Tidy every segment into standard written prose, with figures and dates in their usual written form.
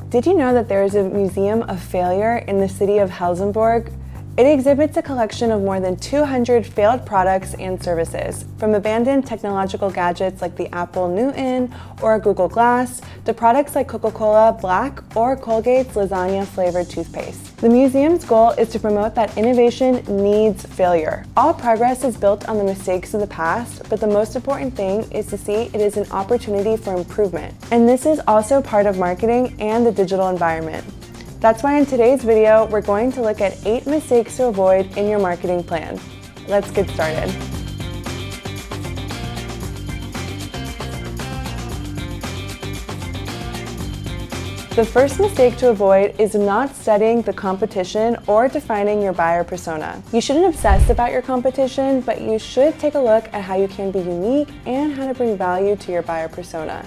Did you know that there is a museum of failure in the city of Helsingborg? It exhibits a collection of more than 200 failed products and services, from abandoned technological gadgets like the Apple Newton or Google Glass, to products like Coca-Cola Black or Colgate's lasagna-flavored toothpaste. The museum's goal is to promote that innovation needs failure. All progress is built on the mistakes of the past, but the most important thing is to see it is an opportunity for improvement. And this is also part of marketing and the digital environment. That's why in today's video, we're going to look at 8 mistakes to avoid in your marketing plan. Let's get started. The first mistake to avoid is not studying the competition or defining your buyer persona. You shouldn't obsess about your competition, but you should take a look at how you can be unique and how to bring value to your buyer persona.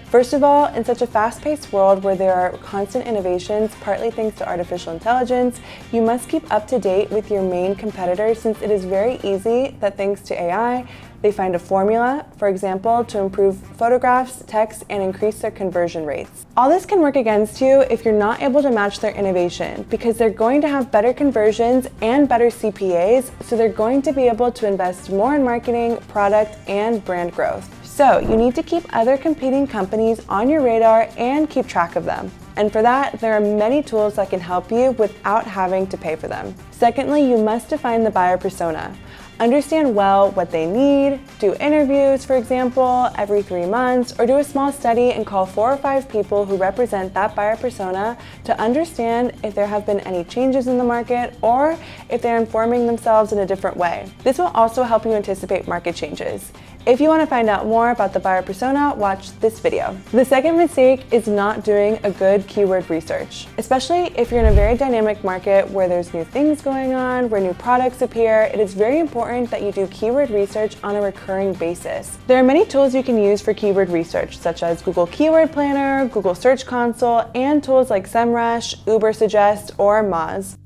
First of all, in such a fast-paced world where there are constant innovations, partly thanks to artificial intelligence, you must keep up to date with your main competitors, since it is very easy that thanks to AI, they find a formula, for example, to improve photographs, text, and increase their conversion rates. All this can work against you if you're not able to match their innovation, because they're going to have better conversions and better CPAs, so they're going to be able to invest more in marketing, product, and brand growth. So you need to keep other competing companies on your radar and keep track of them. And for that, there are many tools that can help you without having to pay for them. Secondly, you must define the buyer persona. Understand well what they need, do interviews, for example, every 3 months, or do a small study and call 4 or 5 people who represent that buyer persona to understand if there have been any changes in the market or if they're informing themselves in a different way. This will also help you anticipate market changes. If you want to find out more about the buyer persona, watch this video. The second mistake is not doing a good keyword research. Especially if you're in a very dynamic market where there's new things going on, where new products appear, it is very important that you do keyword research on a recurring basis. There are many tools you can use for keyword research, such as Google Keyword Planner, Google Search Console, and tools like SEMrush, Ubersuggest, or Moz.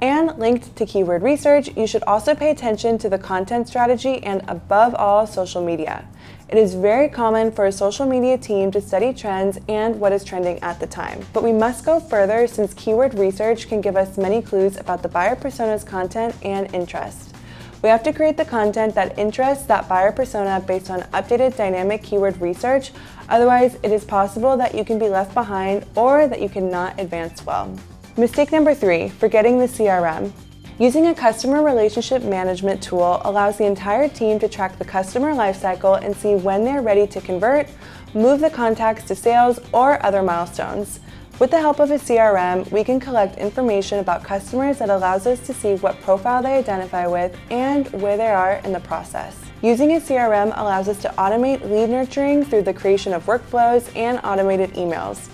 And linked to keyword research, you should also pay attention to the content strategy and, above all, social media. It is very common for a social media team to study trends and what is trending at the time. But we must go further, since keyword research can give us many clues about the buyer persona's content and interest. We have to create the content that interests that buyer persona based on updated dynamic keyword research. Otherwise, it is possible that you can be left behind or that you cannot advance well. Mistake number 3, forgetting the CRM. Using a customer relationship management tool allows the entire team to track the customer lifecycle and see when they're ready to convert, move the contacts to sales, or other milestones. With the help of a CRM, we can collect information about customers that allows us to see what profile they identify with and where they are in the process. Using a CRM allows us to automate lead nurturing through the creation of workflows and automated emails.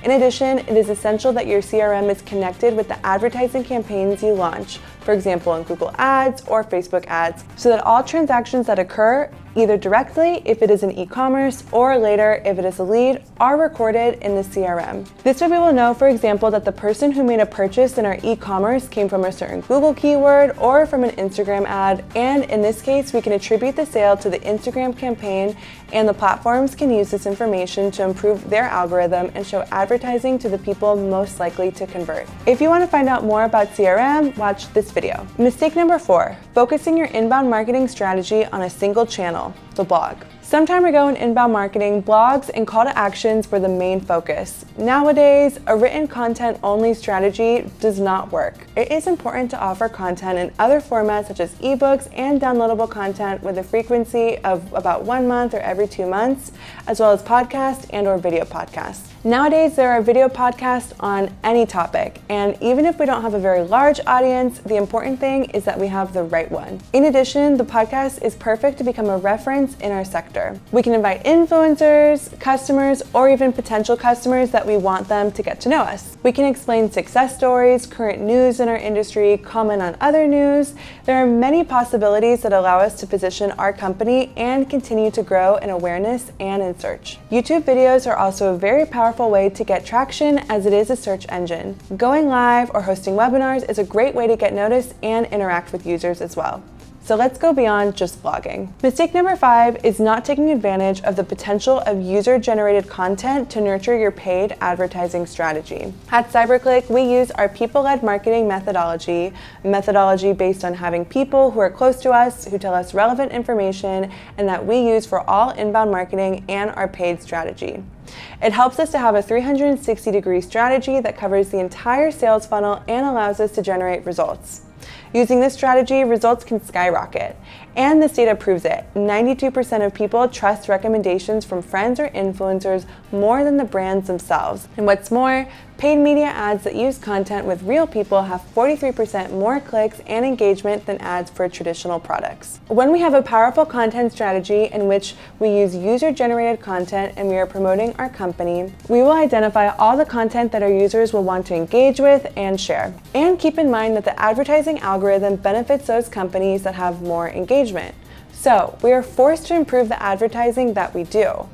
In addition, it is essential that your CRM is connected with the advertising campaigns you launch, for example in Google Ads or Facebook Ads, so that all transactions that occur, either directly if it is an e-commerce or later if it is a lead, are recorded in the CRM. This way we will know, for example, that the person who made a purchase in our e-commerce came from a certain Google keyword or from an Instagram ad, and in this case we can attribute the sale to the Instagram campaign, and the platforms can use this information to improve their algorithm and show advertising to the people most likely to convert. If you want to find out more about CRM, watch this video. Mistake number 4, focusing your inbound marketing strategy on a single channel, the blog. Some time ago in inbound marketing, blogs and call to actions were the main focus. Nowadays, a written content-only strategy does not work. It is important to offer content in other formats such as ebooks and downloadable content with a frequency of about 1 month or every 2 months, as well as podcasts and/or video podcasts. Nowadays, there are video podcasts on any topic, and even if we don't have a very large audience, the important thing is that we have the right one. In addition, the podcast is perfect to become a reference in our sector. We can invite influencers, customers, or even potential customers that we want them to get to know us. We can explain success stories, current news in our industry, comment on other news. There are many possibilities that allow us to position our company and continue to grow in awareness and in search. YouTube videos are also a very powerful way to get traction, as it is a search engine. Going live or hosting webinars is a great way to get noticed and interact with users as well. So let's go beyond just blogging. Mistake number 5 is not taking advantage of the potential of user-generated content to nurture your paid advertising strategy. At Cyberclick, we use our people-led marketing methodology, a methodology based on having people who are close to us, who tell us relevant information, and that we use for all inbound marketing and our paid strategy. It helps us to have a 360-degree strategy that covers the entire sales funnel and allows us to generate results. Using this strategy, results can skyrocket. And this data proves it. 92% of people trust recommendations from friends or influencers more than the brands themselves. And what's more, paid media ads that use content with real people have 43% more clicks and engagement than ads for traditional products. When we have a powerful content strategy in which we use user-generated content and we are promoting our company, we will identify all the content that our users will want to engage with and share. And keep in mind that the advertising algorithm benefits those companies that have more engagement. So we are forced to improve the advertising that we do.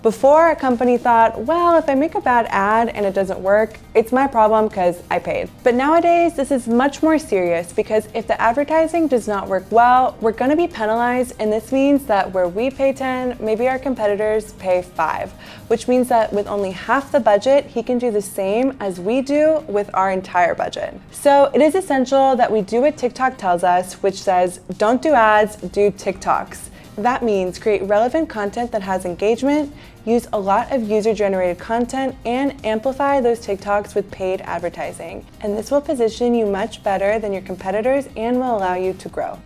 Before, a company thought, well, if I make a bad ad and it doesn't work, it's my problem because I paid. But nowadays, this is much more serious because if the advertising does not work well, we're going to be penalized, and this means that where we pay 10, maybe our competitors pay 5, which means that with only half the budget, he can do the same as we do with our entire budget. So it is essential that we do what TikTok tells us, which says, don't do ads, do TikToks. That means create relevant content that has engagement, use a lot of user-generated content, and amplify those TikToks with paid advertising. And this will position you much better than your competitors and will allow you to grow.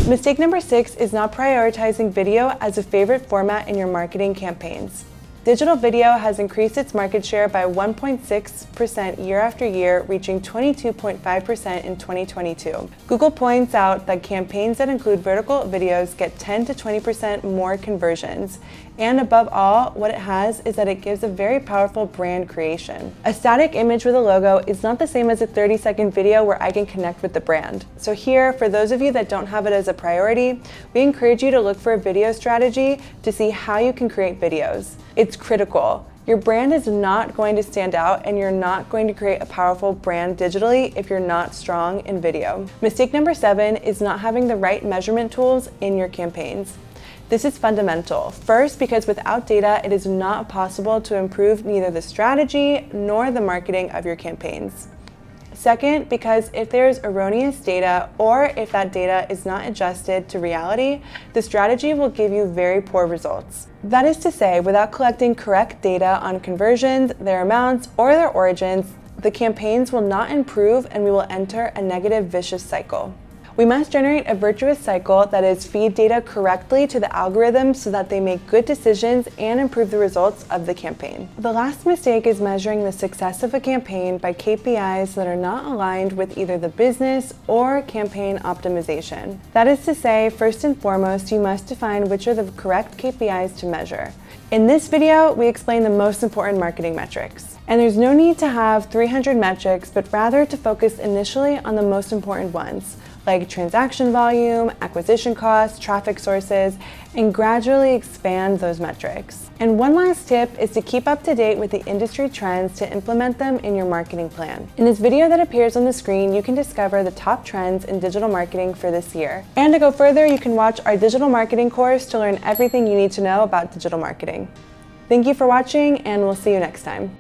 Mistake number 6 is not prioritizing video as a favorite format in your marketing campaigns. Digital video has increased its market share by 1.6% year after year, reaching 22.5% in 2022. Google points out that campaigns that include vertical videos get 10 to 20% more conversions. And above all, what it has is that it gives a very powerful brand creation. A static image with a logo is not the same as a 30-second video where I can connect with the brand. So here, for those of you that don't have it as a priority, we encourage you to look for a video strategy to see how you can create videos. It's critical. Your brand is not going to stand out, and you're not going to create a powerful brand digitally if you're not strong in video. Mistake number 7 is not having the right measurement tools in your campaigns. This is fundamental. First, because without data, it is not possible to improve neither the strategy nor the marketing of your campaigns. Second, because if there's erroneous data or if that data is not adjusted to reality, the strategy will give you very poor results. That is to say, without collecting correct data on conversions, their amounts, or their origins, the campaigns will not improve and we will enter a negative vicious cycle. We must generate a virtuous cycle, that is, feed data correctly to the algorithm so that they make good decisions and improve the results of the campaign. The last mistake is measuring the success of a campaign by KPIs that are not aligned with either the business or campaign optimization. That is to say, first and foremost, you must define which are the correct KPIs to measure. In this video, we explain the most important marketing metrics. And there's no need to have 300 metrics, but rather to focus initially on the most important ones, like transaction volume, acquisition costs, traffic sources, and gradually expand those metrics. And one last tip is to keep up to date with the industry trends to implement them in your marketing plan. In this video that appears on the screen, you can discover the top trends in digital marketing for this year. And to go further, you can watch our digital marketing course to learn everything you need to know about digital marketing. Thank you for watching, and we'll see you next time.